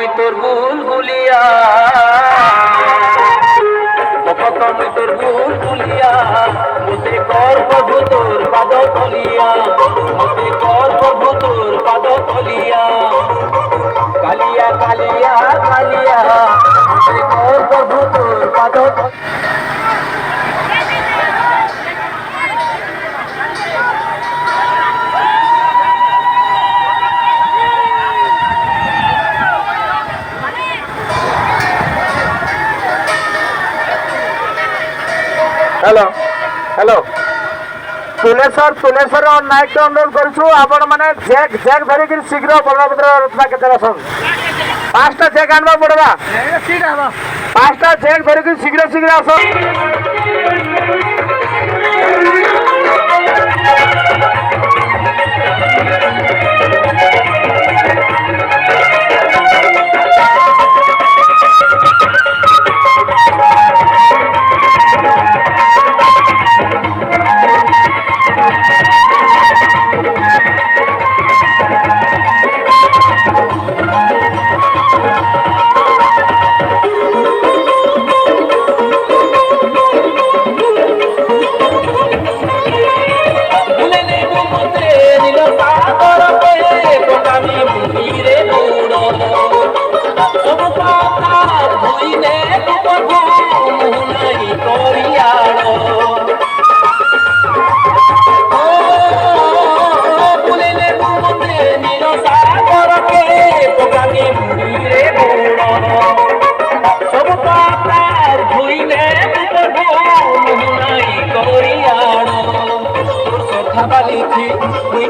মুই তোর বুলবুলিয়া, ভকত মুই তোর বুলবুলিয়া, মতে কর প্রভু তোর পাদ তলিয়া, মতে কর প্রভু তোর পাদ তলিয়া, কালিয়া কালিয়া কালিয়া, মতে কর প্রভু তোর পাদ তলিয়া। हेलो हेलो तुलेश्वर नायक अनुरोध करूँ आपण मैंने जैक जैक धरिक शीघ्र बलभद्र रचना के पांचटा जैक आनवा पड़वा, पांचटा जैक धरिक शीघ्र शीघ्र आस।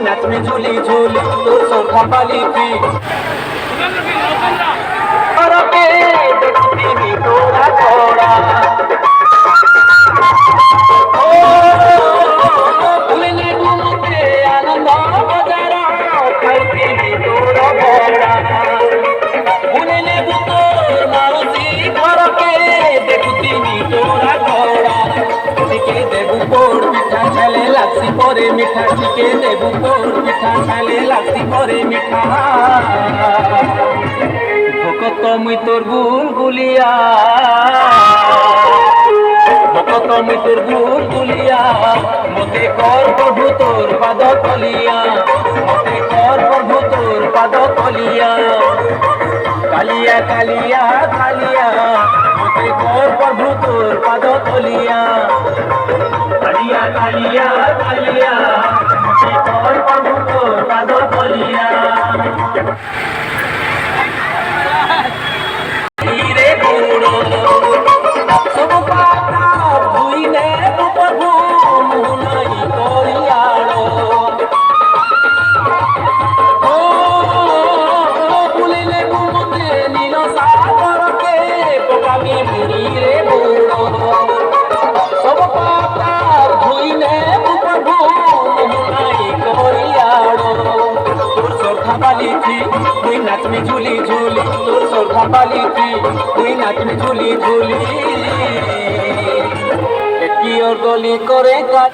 नाच में झूली झूली तो सोखा पाली थी और पे देखती नी तोड़ा थोड़ा ओ भूलने घूमते आनंद बजारा खाती नी तोड़ा भोड़ा भूलने बुतोर मारुति घर पे देखती नी तोड़ा थोड़ा टिके देबू कोड़ मिठा चले लासी परे मिठा टिके देबू कोड़ मिठा चले लासी परे मिठा भकत मुई तोर बुलबुलिया भकत मुई तोर बुलबुलिया मते कर प्रभु तोर पाद तलिया मते कर प्रभु तोर पाद तलिया कालिया कालिया कालिया मते कर प्रभु तोर पाद तलिया कालिया कालिया कालिया मते कर प्रभु तोर पाद तलिया धीरे घोड़ो सब पाता भूइने प्रभु मुहनाई करियाड़ो ओ भूलिले घुमते नील सागर के पकामी धीरे घोड़ो सब पाता भूइने प्रभु मुहनाई करियाड़ो तोर सोखा बाली थी तुई नाच में झूली झूली तोर सोखा बाली थी तुई नाच में झूली झूली की और गली करे काट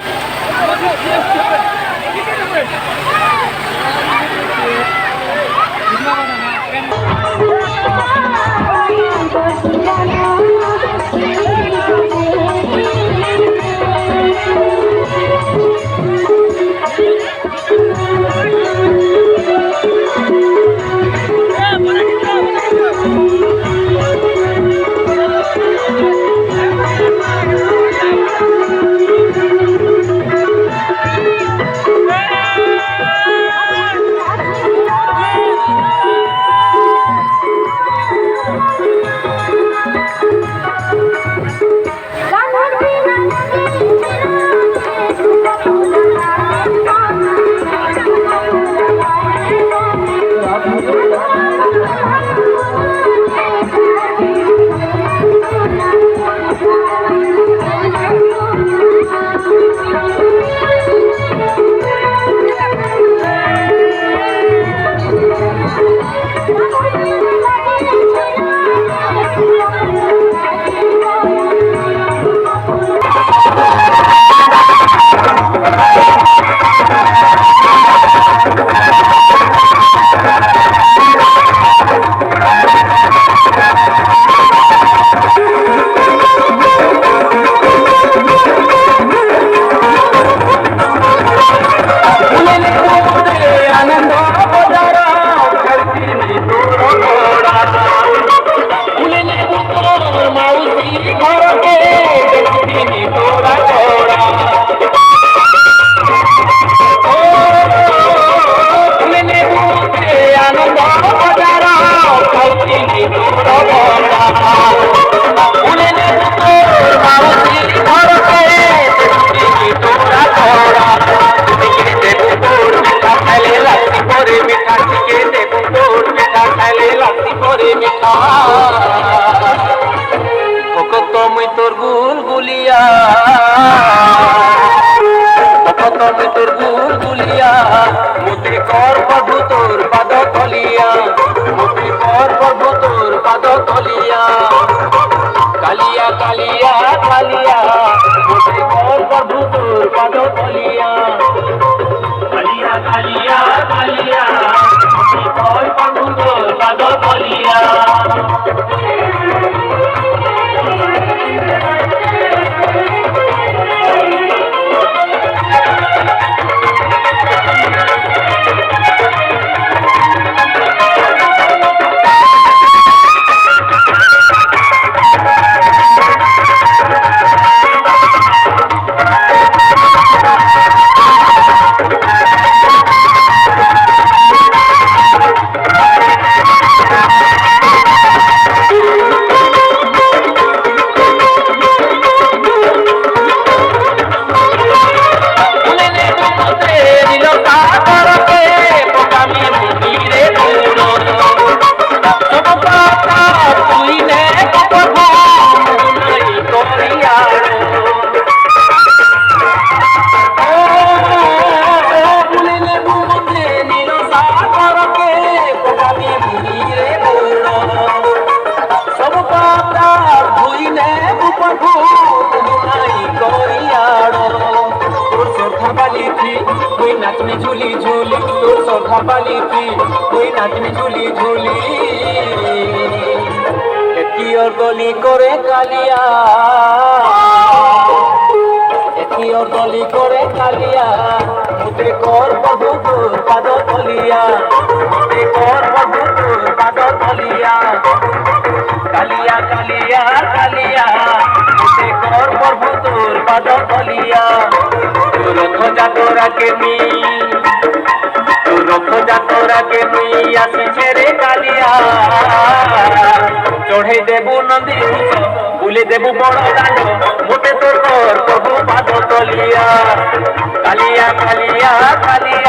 ভকত মুই তোর গুলগুলিয়া ভকত মুই তোর গুলগুলিয়া মতে কর প্রভু তোর পাদ তলিয়া মতে কর প্রভু তোর পাদ তলিয়া কালিয়া কালিয়া কালিয়া মতে কর প্রভু তোর পাদ তলিয়া কালিয়া কালিয়া কালিয়া মতে কর প্রভু তোর পাদ তলিয়া नाचने झूली झूली तो सोखा बाली थी कोई नाचने झूली झूली एकी और गली करे कालिया एकी और गली करे कालिया मुझे कर प्रभु तोर पाद तलिया मुझे कर प्रभु तोर पाद तलिया कालिया कालिया कालिया मुझे कर प्रभु तोर पाद तलिया रथ जातरा के रथ जातरा के आसीछे रे कालिया चढ़े देबू नंदी बुले देबू बड़ दांड मोटे तोर प्रभु पाद तलिया कालिया कालिया कालिया